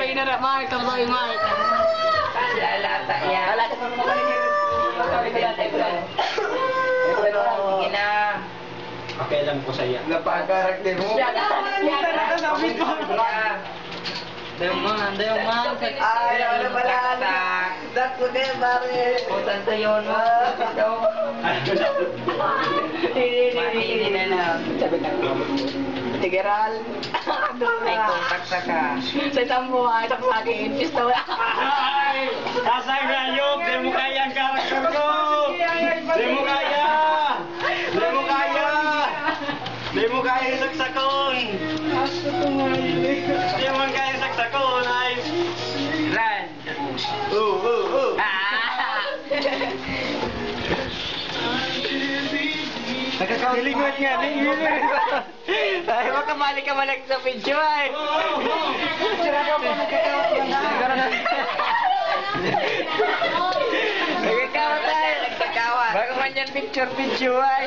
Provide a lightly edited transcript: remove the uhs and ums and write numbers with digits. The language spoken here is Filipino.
Ay, naramak. Kamuloy, Mark. Lalata yan. Lalata pa mo kami. Sige na. Okay lang po saya. Napakarakter mo. Nakasabit mo. Daman. Ay, ano pala? Dak ko din, pare. O, tanto yun mo. Hindi na lang. Tigeral. May kontak ka. Sa tambo, ay tak sa akin. Pista wala. Ay! Asang rayog! Di mo kaya ang karakter ko! Di mo kaya! Di mo kaya! Di mo kaya yung saksakon! Di mo kaya yung saksakon! Ay! Run. Nakakalingon nga! Lingon! Ay, baka mali ka malag sa video ay. Nagkakawa tayo. Baka man yan picture ay.